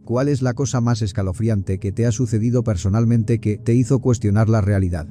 ¿Cuál es la cosa más escalofriante que te ha sucedido personalmente que te hizo cuestionar la realidad?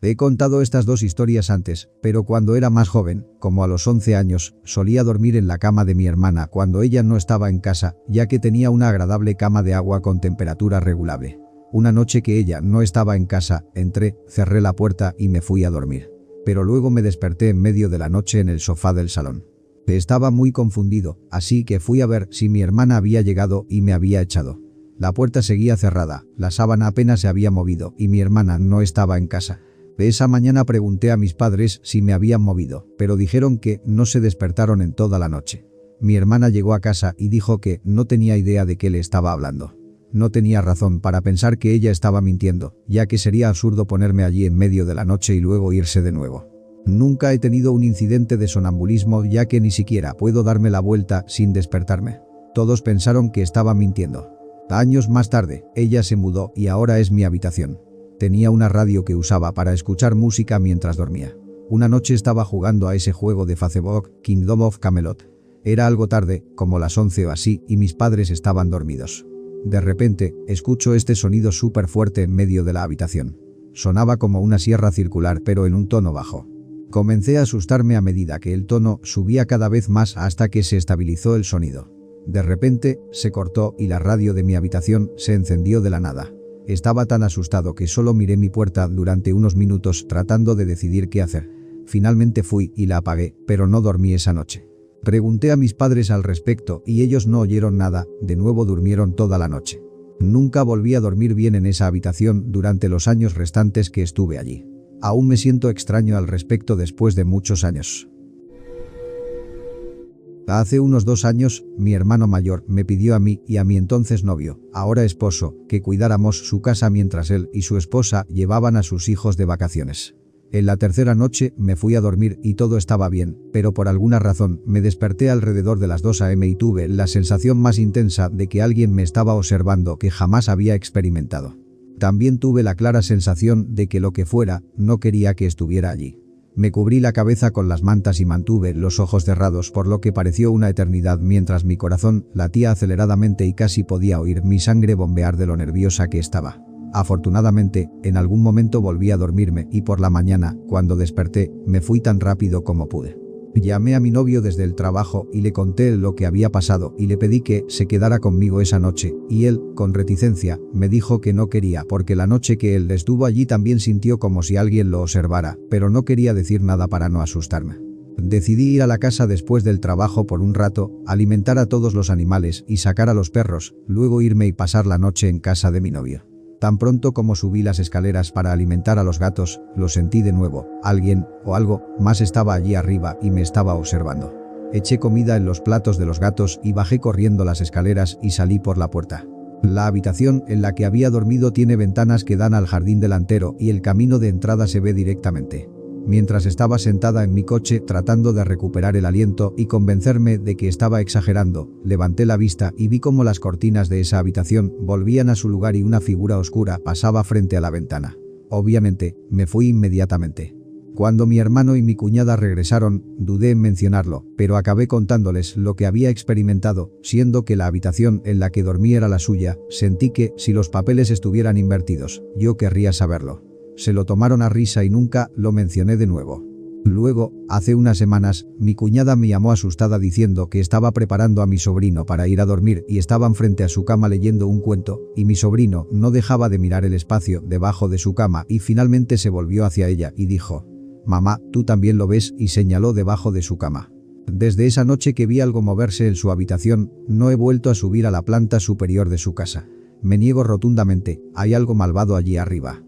He contado estas dos historias antes, pero cuando era más joven, como a los 11 años, solía dormir en la cama de mi hermana cuando ella no estaba en casa, ya que tenía una agradable cama de agua con temperatura regulable. Una noche que ella no estaba en casa, entré, cerré la puerta y me fui a dormir. Pero luego me desperté en medio de la noche en el sofá del salón. Estaba muy confundido, así que fui a ver si mi hermana había llegado y me había echado. La puerta seguía cerrada, la sábana apenas se había movido y mi hermana no estaba en casa. Esa mañana pregunté a mis padres si me habían movido, pero dijeron que no se despertaron en toda la noche. Mi hermana llegó a casa y dijo que no tenía idea de qué le estaba hablando. No tenía razón para pensar que ella estaba mintiendo, ya que sería absurdo ponerme allí en medio de la noche y luego irse de nuevo. Nunca he tenido un incidente de sonambulismo, ya que ni siquiera puedo darme la vuelta sin despertarme. Todos pensaron que estaba mintiendo. Años más tarde, ella se mudó y ahora es mi habitación. Tenía una radio que usaba para escuchar música mientras dormía. Una noche estaba jugando a ese juego de Facebook, Kingdom of Camelot. Era algo tarde, como las 11 o así, y mis padres estaban dormidos. De repente, escucho este sonido súper fuerte en medio de la habitación. Sonaba como una sierra circular pero en un tono bajo. Comencé a asustarme a medida que el tono subía cada vez más hasta que se estabilizó el sonido. De repente, se cortó y la radio de mi habitación se encendió de la nada. Estaba tan asustado que solo miré mi puerta durante unos minutos tratando de decidir qué hacer. Finalmente fui y la apagué, pero no dormí esa noche. Pregunté a mis padres al respecto y ellos no oyeron nada, de nuevo durmieron toda la noche. Nunca volví a dormir bien en esa habitación durante los años restantes que estuve allí. Aún me siento extraño al respecto después de muchos años. Hace unos 2 años, mi hermano mayor me pidió a mí y a mi entonces novio, ahora esposo, que cuidáramos su casa mientras él y su esposa llevaban a sus hijos de vacaciones. En la tercera noche me fui a dormir y todo estaba bien, pero por alguna razón me desperté alrededor de las 2 a.m. y tuve la sensación más intensa de que alguien me estaba observando que jamás había experimentado. También tuve la clara sensación de que lo que fuera no quería que estuviera allí. Me cubrí la cabeza con las mantas y mantuve los ojos cerrados por lo que pareció una eternidad mientras mi corazón latía aceleradamente y casi podía oír mi sangre bombear de lo nerviosa que estaba. Afortunadamente, en algún momento volví a dormirme y por la mañana, cuando desperté, me fui tan rápido como pude. Llamé a mi novio desde el trabajo y le conté lo que había pasado y le pedí que se quedara conmigo esa noche, y él, con reticencia, me dijo que no quería porque la noche que él estuvo allí también sintió como si alguien lo observara, pero no quería decir nada para no asustarme. Decidí ir a la casa después del trabajo por un rato, alimentar a todos los animales y sacar a los perros, luego irme y pasar la noche en casa de mi novio. Tan pronto como subí las escaleras para alimentar a los gatos, lo sentí de nuevo. Alguien, o algo, más estaba allí arriba y me estaba observando. Eché comida en los platos de los gatos y bajé corriendo las escaleras y salí por la puerta. La habitación en la que había dormido tiene ventanas que dan al jardín delantero y el camino de entrada se ve directamente. Mientras estaba sentada en mi coche tratando de recuperar el aliento y convencerme de que estaba exagerando, levanté la vista y vi cómo las cortinas de esa habitación volvían a su lugar y una figura oscura pasaba frente a la ventana. Obviamente, me fui inmediatamente. Cuando mi hermano y mi cuñada regresaron, dudé en mencionarlo, pero acabé contándoles lo que había experimentado, siendo que la habitación en la que dormí era la suya. Sentí que, si los papeles estuvieran invertidos, yo querría saberlo. Se lo tomaron a risa y nunca lo mencioné de nuevo. Luego, hace unas semanas, mi cuñada me llamó asustada diciendo que estaba preparando a mi sobrino para ir a dormir y estaban frente a su cama leyendo un cuento, y mi sobrino no dejaba de mirar el espacio debajo de su cama y finalmente se volvió hacia ella y dijo: «Mamá, ¿tú también lo ves?», y señaló debajo de su cama. Desde esa noche que vi algo moverse en su habitación, no he vuelto a subir a la planta superior de su casa. Me niego rotundamente, hay algo malvado allí arriba.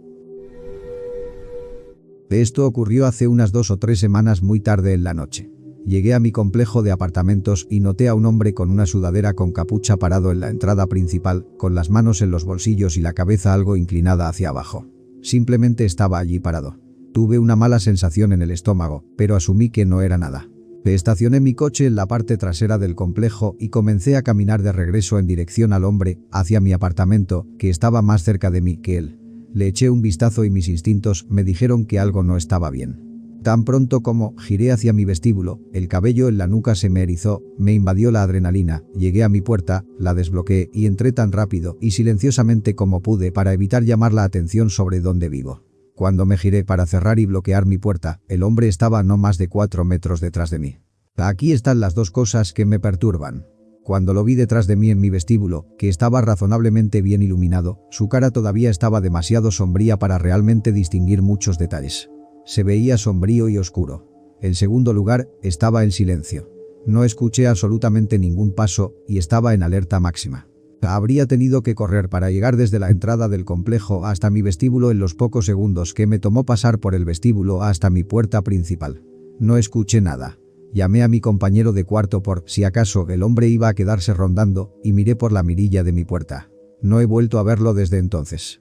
Esto ocurrió hace unas 2 o 3 semanas muy tarde en la noche. Llegué a mi complejo de apartamentos y noté a un hombre con una sudadera con capucha parado en la entrada principal, con las manos en los bolsillos y la cabeza algo inclinada hacia abajo. Simplemente estaba allí parado. Tuve una mala sensación en el estómago, pero asumí que no era nada. Estacioné mi coche en la parte trasera del complejo y comencé a caminar de regreso en dirección al hombre, hacia mi apartamento, que estaba más cerca de mí que él. Le eché un vistazo y mis instintos me dijeron que algo no estaba bien. Tan pronto como giré hacia mi vestíbulo, el cabello en la nuca se me erizó, me invadió la adrenalina, llegué a mi puerta, la desbloqueé y entré tan rápido y silenciosamente como pude para evitar llamar la atención sobre dónde vivo. Cuando me giré para cerrar y bloquear mi puerta, el hombre estaba a no más de 4 metros detrás de mí. Aquí están las dos cosas que me perturban. Cuando lo vi detrás de mí en mi vestíbulo, que estaba razonablemente bien iluminado, su cara todavía estaba demasiado sombría para realmente distinguir muchos detalles. Se veía sombrío y oscuro. En segundo lugar, estaba en silencio. No escuché absolutamente ningún paso y estaba en alerta máxima. Habría tenido que correr para llegar desde la entrada del complejo hasta mi vestíbulo en los pocos segundos que me tomó pasar por el vestíbulo hasta mi puerta principal. No escuché nada. Llamé a mi compañero de cuarto por si acaso el hombre iba a quedarse rondando y miré por la mirilla de mi puerta. No he vuelto a verlo desde entonces.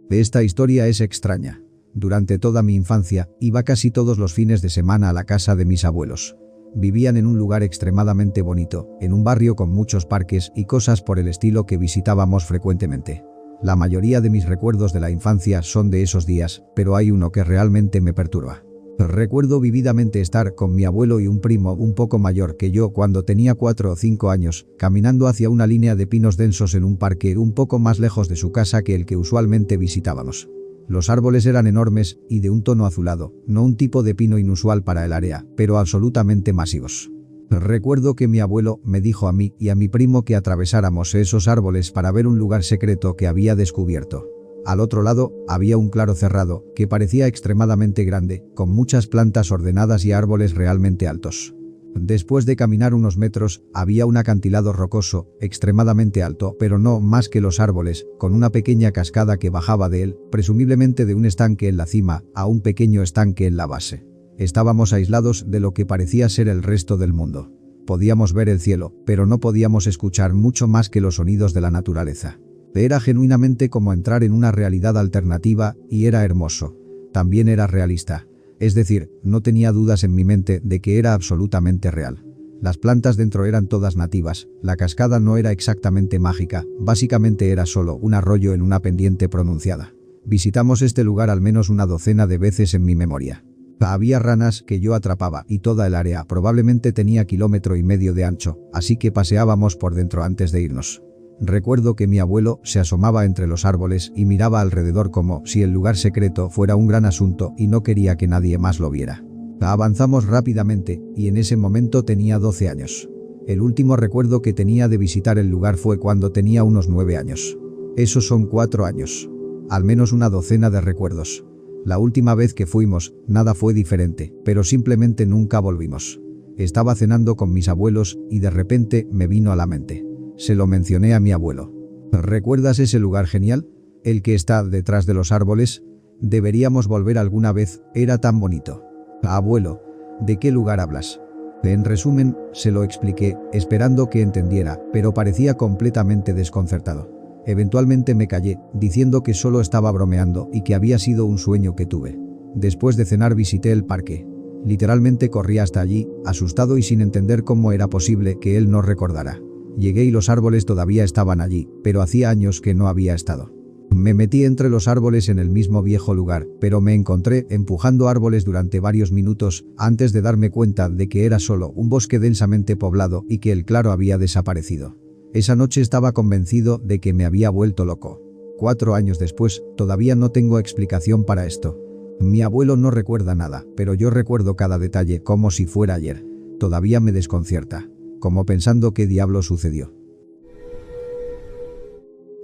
Esta historia es extraña. Durante toda mi infancia, iba casi todos los fines de semana a la casa de mis abuelos. Vivían en un lugar extremadamente bonito, en un barrio con muchos parques y cosas por el estilo que visitábamos frecuentemente. La mayoría de mis recuerdos de la infancia son de esos días, pero hay uno que realmente me perturba. Recuerdo vividamente estar con mi abuelo y un primo un poco mayor que yo cuando tenía 4 o 5 años, caminando hacia una línea de pinos densos en un parque un poco más lejos de su casa que el que usualmente visitábamos. Los árboles eran enormes y de un tono azulado, no un tipo de pino inusual para el área, pero absolutamente masivos. Recuerdo que mi abuelo me dijo a mí y a mi primo que atravesáramos esos árboles para ver un lugar secreto que había descubierto. Al otro lado, había un claro cerrado, que parecía extremadamente grande, con muchas plantas ordenadas y árboles realmente altos. Después de caminar unos metros, había un acantilado rocoso, extremadamente alto, pero no más que los árboles, con una pequeña cascada que bajaba de él, presumiblemente de un estanque en la cima, a un pequeño estanque en la base. Estábamos aislados de lo que parecía ser el resto del mundo. Podíamos ver el cielo, pero no podíamos escuchar mucho más que los sonidos de la naturaleza. Era genuinamente como entrar en una realidad alternativa, y era hermoso. También era realista. Es decir, no tenía dudas en mi mente de que era absolutamente real. Las plantas dentro eran todas nativas, la cascada no era exactamente mágica, básicamente era solo un arroyo en una pendiente pronunciada. Visitamos este lugar al menos una docena de veces en mi memoria. Había ranas que yo atrapaba y toda el área probablemente tenía 1,5 kilómetros de ancho, así que paseábamos por dentro antes de irnos. Recuerdo que mi abuelo se asomaba entre los árboles y miraba alrededor como si el lugar secreto fuera un gran asunto y no quería que nadie más lo viera. Avanzamos rápidamente y en ese momento tenía 12 años. El último recuerdo que tenía de visitar el lugar fue cuando tenía unos 9 años. Esos son 4 años. Al menos una docena de recuerdos. La última vez que fuimos, nada fue diferente, pero simplemente nunca volvimos. Estaba cenando con mis abuelos y de repente me vino a la mente. Se lo mencioné a mi abuelo. ¿Recuerdas ese lugar genial? ¿El que está detrás de los árboles? Deberíamos volver alguna vez, era tan bonito. Abuelo, ¿de qué lugar hablas? En resumen, se lo expliqué, esperando que entendiera, pero parecía completamente desconcertado. Eventualmente me callé, diciendo que solo estaba bromeando y que había sido un sueño que tuve. Después de cenar visité el parque. Literalmente corrí hasta allí, asustado y sin entender cómo era posible que él no recordara. Llegué y los árboles todavía estaban allí, pero hacía años que no había estado. Me metí entre los árboles en el mismo viejo lugar, pero me encontré empujando árboles durante varios minutos antes de darme cuenta de que era solo un bosque densamente poblado y que el claro había desaparecido. Esa noche estaba convencido de que me había vuelto loco. 4 años después, todavía no tengo explicación para esto. Mi abuelo no recuerda nada, pero yo recuerdo cada detalle como si fuera ayer. Todavía me desconcierta. Como pensando qué diablo sucedió.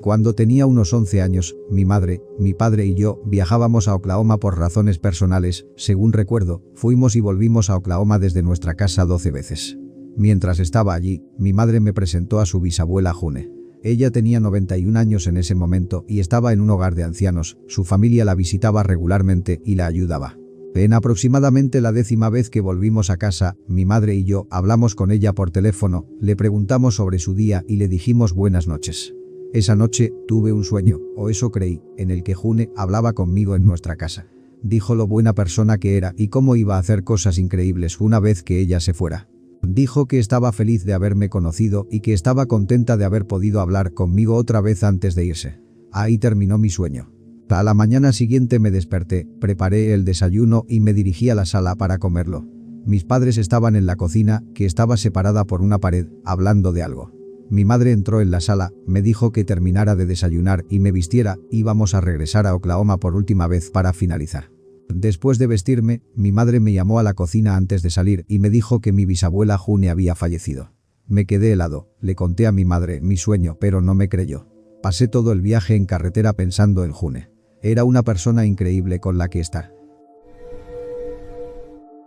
Cuando tenía unos 11 años, mi madre, mi padre y yo viajábamos a Oklahoma por razones personales, según recuerdo, fuimos y volvimos a Oklahoma desde nuestra casa 12 veces. Mientras estaba allí, mi madre me presentó a su bisabuela June. Ella tenía 91 años en ese momento y estaba en un hogar de ancianos, su familia la visitaba regularmente y la ayudaba. En aproximadamente la 10ª vez que volvimos a casa, mi madre y yo hablamos con ella por teléfono, le preguntamos sobre su día y le dijimos buenas noches. Esa noche, tuve un sueño, o eso creí, en el que June hablaba conmigo en nuestra casa. Dijo lo buena persona que era y cómo iba a hacer cosas increíbles una vez que ella se fuera. Dijo que estaba feliz de haberme conocido y que estaba contenta de haber podido hablar conmigo otra vez antes de irse. Ahí terminó mi sueño. A la mañana siguiente me desperté, preparé el desayuno y me dirigí a la sala para comerlo. Mis padres estaban en la cocina, que estaba separada por una pared, hablando de algo. Mi madre entró en la sala, me dijo que terminara de desayunar y me vistiera, íbamos a regresar a Oklahoma por última vez para finalizar. Después de vestirme, mi madre me llamó a la cocina antes de salir y me dijo que mi bisabuela June había fallecido. Me quedé helado, le conté a mi madre mi sueño, pero no me creyó. Pasé todo el viaje en carretera pensando en June. Era una persona increíble con la que estar.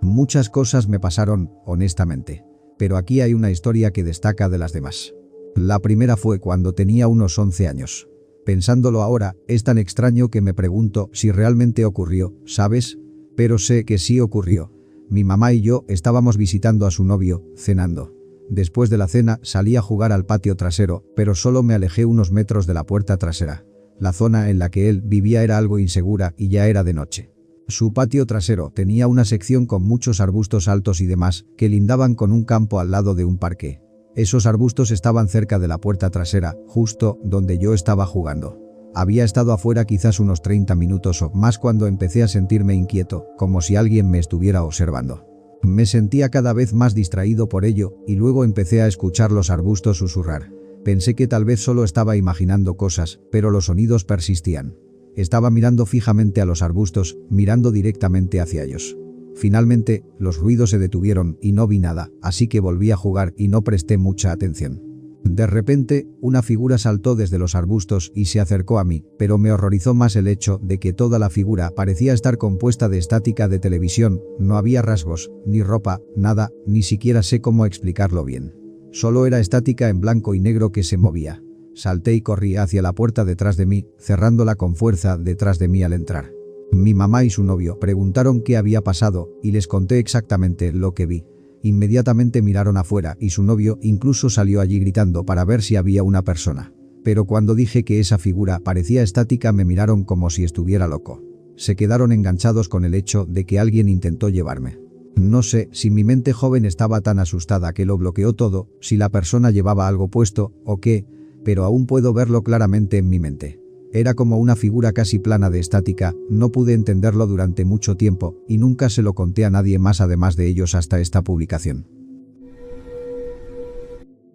Muchas cosas me pasaron, honestamente. Pero aquí hay una historia que destaca de las demás. La primera fue cuando tenía unos 11 años. Pensándolo ahora, es tan extraño que me pregunto si realmente ocurrió, ¿sabes? Pero sé que sí ocurrió. Mi mamá y yo estábamos visitando a su novio, cenando. Después de la cena salí a jugar al patio trasero, pero solo me alejé unos metros de la puerta trasera. La zona en la que él vivía era algo insegura y ya era de noche. Su patio trasero tenía una sección con muchos arbustos altos y demás, que lindaban con un campo al lado de un parque. Esos arbustos estaban cerca de la puerta trasera, justo donde yo estaba jugando. Había estado afuera quizás unos 30 minutos o más cuando empecé a sentirme inquieto, como si alguien me estuviera observando. Me sentía cada vez más distraído por ello, y luego empecé a escuchar los arbustos susurrar. Pensé que tal vez solo estaba imaginando cosas, pero los sonidos persistían. Estaba mirando fijamente a los arbustos, mirando directamente hacia ellos. Finalmente, los ruidos se detuvieron y no vi nada, así que volví a jugar y no presté mucha atención. De repente, una figura saltó desde los arbustos y se acercó a mí, pero me horrorizó más el hecho de que toda la figura parecía estar compuesta de estática de televisión, no había rasgos, ni ropa, nada, ni siquiera sé cómo explicarlo bien. Solo era estática en blanco y negro que se movía. Salté y corrí hacia la puerta detrás de mí, cerrándola con fuerza detrás de mí al entrar. Mi mamá y su novio preguntaron qué había pasado y les conté exactamente lo que vi. Inmediatamente miraron afuera y su novio incluso salió allí gritando para ver si había una persona. Pero cuando dije que esa figura parecía estática me miraron como si estuviera loco. Se quedaron enganchados con el hecho de que alguien intentó llevarme. No sé si mi mente joven estaba tan asustada que lo bloqueó todo, si la persona llevaba algo puesto o qué, pero aún puedo verlo claramente en mi mente. Era como una figura casi plana de estática, no pude entenderlo durante mucho tiempo y nunca se lo conté a nadie más además de ellos hasta esta publicación.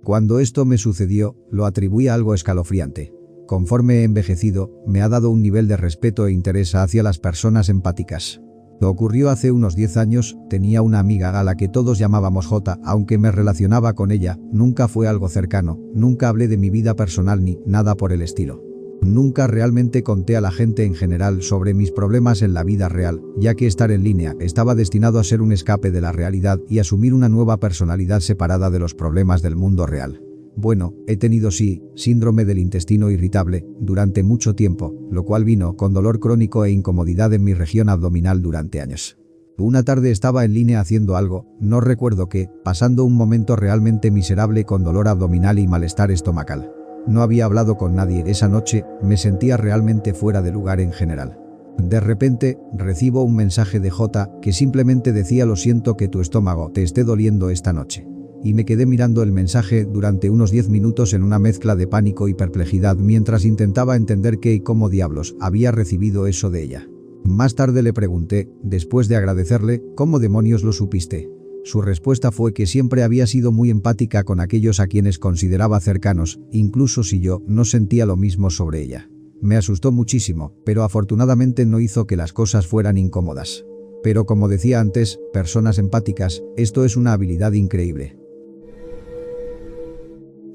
Cuando esto me sucedió, lo atribuí a algo escalofriante. Conforme he envejecido, me ha dado un nivel de respeto e interés hacia las personas empáticas. Lo ocurrió hace unos 10 años, tenía una amiga a la que todos llamábamos J, aunque me relacionaba con ella, nunca fue algo cercano, nunca hablé de mi vida personal ni nada por el estilo. Nunca realmente conté a la gente en general sobre mis problemas en la vida real, ya que estar en línea estaba destinado a ser un escape de la realidad y asumir una nueva personalidad separada de los problemas del mundo real. Bueno, he tenido síndrome del intestino irritable, durante mucho tiempo, lo cual vino con dolor crónico e incomodidad en mi región abdominal durante años. Una tarde estaba en línea haciendo algo, no recuerdo qué, pasando un momento realmente miserable con dolor abdominal y malestar estomacal. No había hablado con nadie esa noche, me sentía realmente fuera de lugar en general. De repente, recibo un mensaje de J que simplemente decía: lo siento que tu estómago te esté doliendo esta noche. Y me quedé mirando el mensaje durante unos 10 minutos en una mezcla de pánico y perplejidad mientras intentaba entender qué y cómo diablos había recibido eso de ella. Más tarde le pregunté, después de agradecerle, ¿cómo demonios lo supiste? Su respuesta fue que siempre había sido muy empática con aquellos a quienes consideraba cercanos, incluso si yo no sentía lo mismo sobre ella. Me asustó muchísimo, pero afortunadamente no hizo que las cosas fueran incómodas. Pero como decía antes, personas empáticas, esto es una habilidad increíble.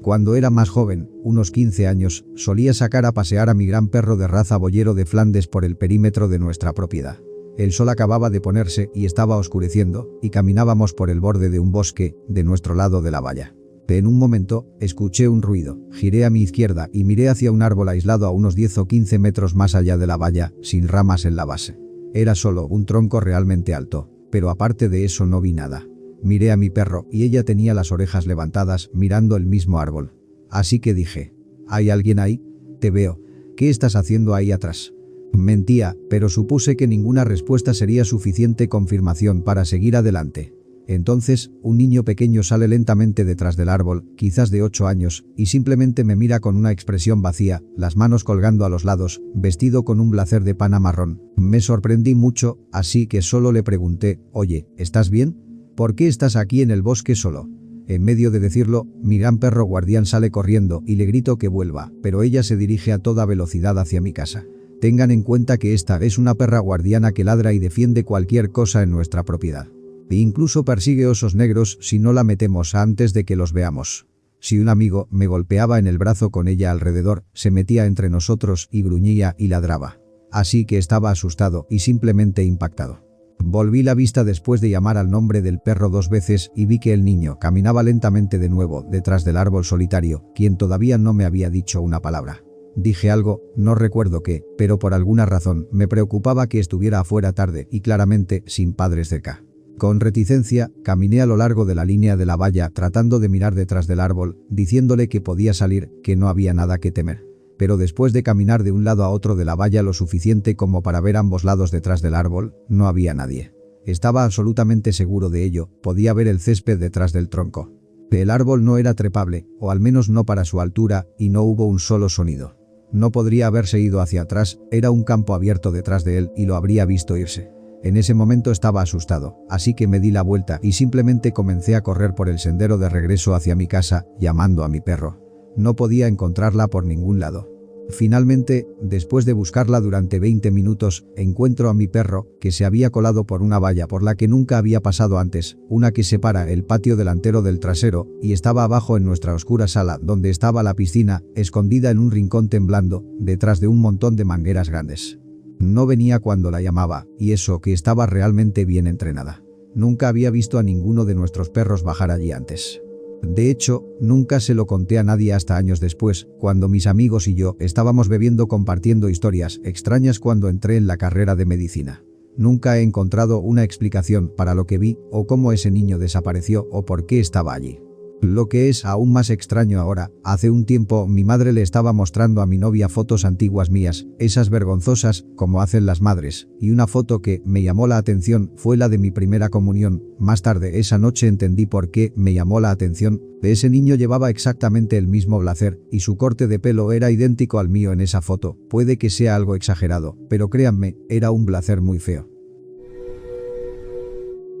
Cuando era más joven, unos 15 años, solía sacar a pasear a mi gran perro de raza boyero de Flandes por el perímetro de nuestra propiedad. El sol acababa de ponerse y estaba oscureciendo, y caminábamos por el borde de un bosque, de nuestro lado de la valla. En un momento, escuché un ruido, giré a mi izquierda y miré hacia un árbol aislado a unos 10 o 15 metros más allá de la valla, sin ramas en la base. Era solo un tronco realmente alto, pero aparte de eso no vi nada. Miré a mi perro y ella tenía las orejas levantadas, mirando el mismo árbol. Así que dije: ¿hay alguien ahí? Te veo. ¿Qué estás haciendo ahí atrás? Mentía, pero supuse que ninguna respuesta sería suficiente confirmación para seguir adelante. Entonces, un niño pequeño sale lentamente detrás del árbol, quizás de 8 años, y simplemente me mira con una expresión vacía, las manos colgando a los lados, vestido con un blazer de pana marrón. Me sorprendí mucho, así que solo le pregunté, «Oye, ¿estás bien? ¿Por qué estás aquí en el bosque solo?» En medio de decirlo, mi gran perro guardián sale corriendo y le grito que vuelva, pero ella se dirige a toda velocidad hacia mi casa. Tengan en cuenta que esta es una perra guardiana que ladra y defiende cualquier cosa en nuestra propiedad. E incluso persigue osos negros si no la metemos antes de que los veamos. Si un amigo me golpeaba en el brazo con ella alrededor, se metía entre nosotros y gruñía y ladraba. Así que estaba asustado y simplemente impactado. Volví la vista después de llamar al nombre del perro 2 veces y vi que el niño caminaba lentamente de nuevo detrás del árbol solitario, quien todavía no me había dicho una palabra. Dije algo, no recuerdo qué, pero por alguna razón me preocupaba que estuviera afuera tarde y claramente sin padres cerca. Con reticencia, caminé a lo largo de la línea de la valla tratando de mirar detrás del árbol, diciéndole que podía salir, que no había nada que temer. Pero después de caminar de un lado a otro de la valla lo suficiente como para ver ambos lados detrás del árbol, no había nadie. Estaba absolutamente seguro de ello, podía ver el césped detrás del tronco. El árbol no era trepable, o al menos no para su altura, y no hubo un solo sonido. No podría haberse ido hacia atrás, era un campo abierto detrás de él y lo habría visto irse. En ese momento estaba asustado, así que me di la vuelta y simplemente comencé a correr por el sendero de regreso hacia mi casa, llamando a mi perro. No podía encontrarla por ningún lado. Finalmente, después de buscarla durante 20 minutos, encuentro a mi perro, que se había colado por una valla por la que nunca había pasado antes, una que separa el patio delantero del trasero, y estaba abajo en nuestra oscura sala donde estaba la piscina, escondida en un rincón temblando, detrás de un montón de mangueras grandes. No venía cuando la llamaba, y eso que estaba realmente bien entrenada. Nunca había visto a ninguno de nuestros perros bajar allí antes. De hecho, nunca se lo conté a nadie hasta años después, cuando mis amigos y yo estábamos bebiendo compartiendo historias extrañas cuando entré en la carrera de medicina. Nunca he encontrado una explicación para lo que vi, o cómo ese niño desapareció o por qué estaba allí. Lo que es aún más extraño ahora, hace un tiempo mi madre le estaba mostrando a mi novia fotos antiguas mías, esas vergonzosas, como hacen las madres, y una foto que me llamó la atención fue la de mi primera comunión. Más tarde esa noche entendí por qué me llamó la atención. Ese niño llevaba exactamente el mismo blazer, y su corte de pelo era idéntico al mío en esa foto. Puede que sea algo exagerado, pero créanme, era un blazer muy feo.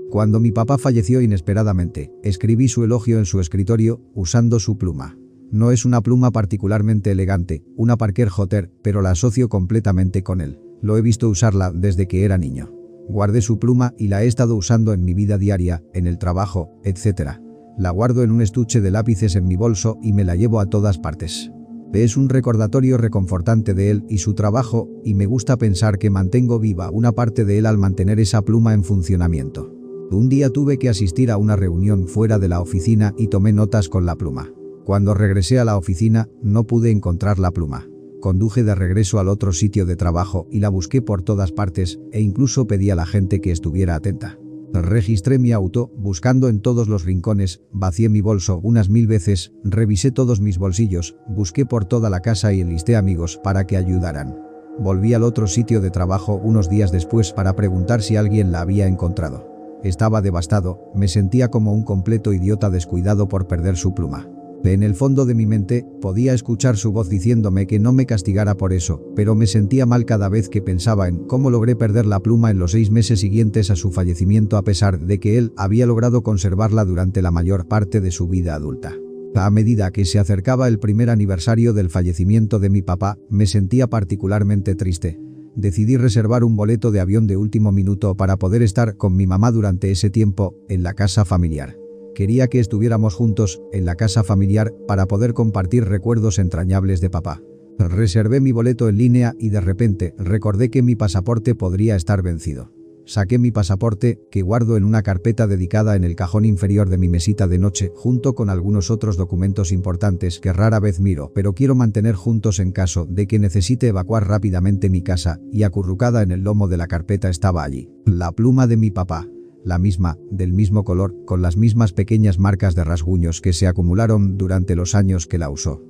Cuando mi papá falleció inesperadamente, escribí su elogio en su escritorio, usando su pluma. No es una pluma particularmente elegante, una Parker Hotter, pero la asocio completamente con él. Lo he visto usarla desde que era niño. Guardé su pluma y la he estado usando en mi vida diaria, en el trabajo, etc. La guardo en un estuche de lápices en mi bolso y me la llevo a todas partes. Es un recordatorio reconfortante de él y su trabajo, y me gusta pensar que mantengo viva una parte de él al mantener esa pluma en funcionamiento. Un día tuve que asistir a una reunión fuera de la oficina y tomé notas con la pluma. Cuando regresé a la oficina, no pude encontrar la pluma. Conduje de regreso al otro sitio de trabajo y la busqué por todas partes, e incluso pedí a la gente que estuviera atenta. Registré mi auto, buscando en todos los rincones, vacié mi bolso unas 1000 veces, revisé todos mis bolsillos, busqué por toda la casa y enlisté amigos para que ayudaran. Volví al otro sitio de trabajo unos días después para preguntar si alguien la había encontrado. Estaba devastado, me sentía como un completo idiota descuidado por perder su pluma. En el fondo de mi mente, podía escuchar su voz diciéndome que no me castigara por eso, pero me sentía mal cada vez que pensaba en cómo logré perder la pluma en los 6 meses siguientes a su fallecimiento a pesar de que él había logrado conservarla durante la mayor parte de su vida adulta. A medida que se acercaba el primer aniversario del fallecimiento de mi papá, me sentía particularmente triste. Decidí reservar un boleto de avión de último minuto para poder estar con mi mamá durante ese tiempo, en la casa familiar. Quería que estuviéramos juntos, en la casa familiar, para poder compartir recuerdos entrañables de papá. Reservé mi boleto en línea y de repente recordé que mi pasaporte podría estar vencido. Saqué mi pasaporte, que guardo en una carpeta dedicada en el cajón inferior de mi mesita de noche, junto con algunos otros documentos importantes que rara vez miro, pero quiero mantener juntos en caso de que necesite evacuar rápidamente mi casa, y acurrucada en el lomo de la carpeta estaba allí la pluma de mi papá. La misma, del mismo color, con las mismas pequeñas marcas de rasguños que se acumularon durante los años que la usó.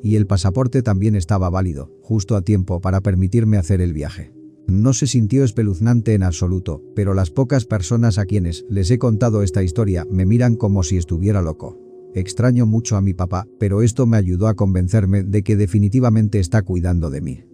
Y el pasaporte también estaba válido, justo a tiempo para permitirme hacer el viaje. No se sintió espeluznante en absoluto, pero las pocas personas a quienes les he contado esta historia me miran como si estuviera loco. Extraño mucho a mi papá, pero esto me ayudó a convencerme de que definitivamente está cuidando de mí.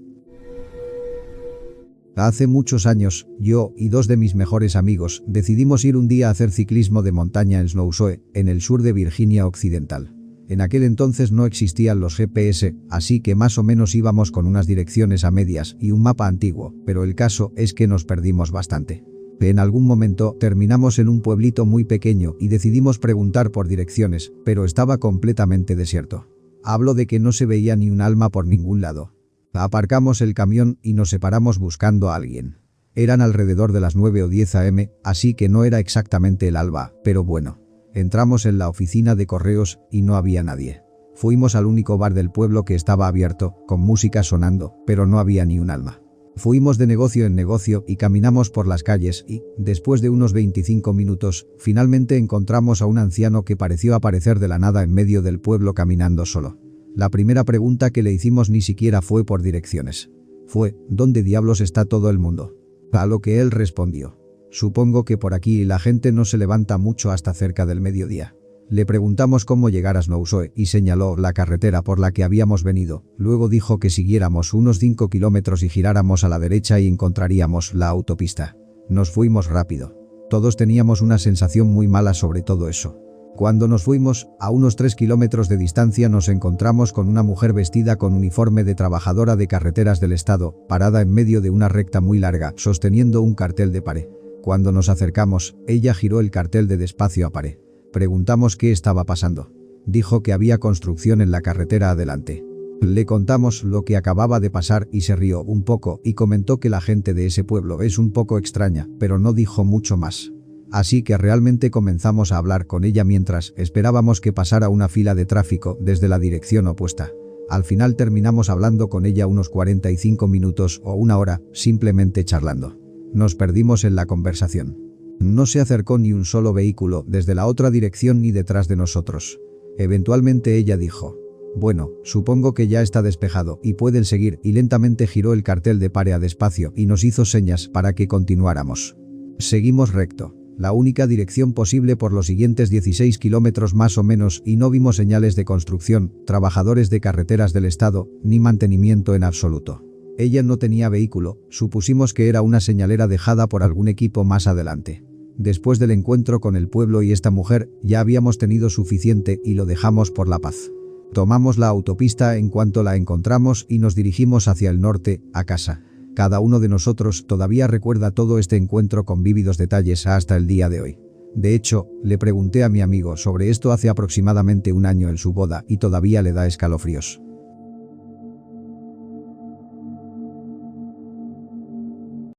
Hace muchos años, yo y dos de mis mejores amigos decidimos ir un día a hacer ciclismo de montaña en Snowshoe, en el sur de Virginia Occidental. En aquel entonces no existían los GPS, así que más o menos íbamos con unas direcciones a medias y un mapa antiguo, pero el caso es que nos perdimos bastante. En algún momento terminamos en un pueblito muy pequeño y decidimos preguntar por direcciones, pero estaba completamente desierto. Hablo de que no se veía ni un alma por ningún lado. Aparcamos el camión y nos separamos buscando a alguien. Eran alrededor de las 9 o 10 am, así que no era exactamente el alba, pero bueno. Entramos en la oficina de correos y no había nadie. Fuimos al único bar del pueblo que estaba abierto, con música sonando, pero no había ni un alma. Fuimos de negocio en negocio y caminamos por las calles y, después de unos 25 minutos, finalmente encontramos a un anciano que pareció aparecer de la nada en medio del pueblo caminando solo. La primera pregunta que le hicimos ni siquiera fue por direcciones. Fue, ¿dónde diablos está todo el mundo? A lo que él respondió: supongo que por aquí la gente no se levanta mucho hasta cerca del mediodía. Le preguntamos cómo llegar a Snowshoe y señaló la carretera por la que habíamos venido. Luego dijo que siguiéramos unos 5 kilómetros y giráramos a la derecha y encontraríamos la autopista. Nos fuimos rápido. Todos teníamos una sensación muy mala sobre todo eso. Cuando nos fuimos, a unos 3 kilómetros de distancia nos encontramos con una mujer vestida con uniforme de trabajadora de carreteras del estado, parada en medio de una recta muy larga, sosteniendo un cartel de pare. Cuando nos acercamos, ella giró el cartel de despacio a pare. Preguntamos qué estaba pasando. Dijo que había construcción en la carretera adelante. Le contamos lo que acababa de pasar y se rió un poco y comentó que la gente de ese pueblo es un poco extraña, pero no dijo mucho más. Así que realmente comenzamos a hablar con ella mientras esperábamos que pasara una fila de tráfico desde la dirección opuesta. Al final terminamos hablando con ella unos 45 minutos o una hora, simplemente charlando. Nos perdimos en la conversación. No se acercó ni un solo vehículo desde la otra dirección ni detrás de nosotros. Eventualmente ella dijo: bueno, supongo que ya está despejado y pueden seguir, y lentamente giró el cartel de pare a despacio y nos hizo señas para que continuáramos. Seguimos recto, la única dirección posible por los siguientes 16 kilómetros más o menos, y no vimos señales de construcción, trabajadores de carreteras del estado, ni mantenimiento en absoluto. Ella no tenía vehículo, supusimos que era una señalera dejada por algún equipo más adelante. Después del encuentro con el pueblo y esta mujer, ya habíamos tenido suficiente y lo dejamos por la paz. Tomamos la autopista en cuanto la encontramos y nos dirigimos hacia el norte, a casa. Cada uno de nosotros todavía recuerda todo este encuentro con vívidos detalles hasta el día de hoy. De hecho, le pregunté a mi amigo sobre esto hace aproximadamente un año en su boda y todavía le da escalofríos.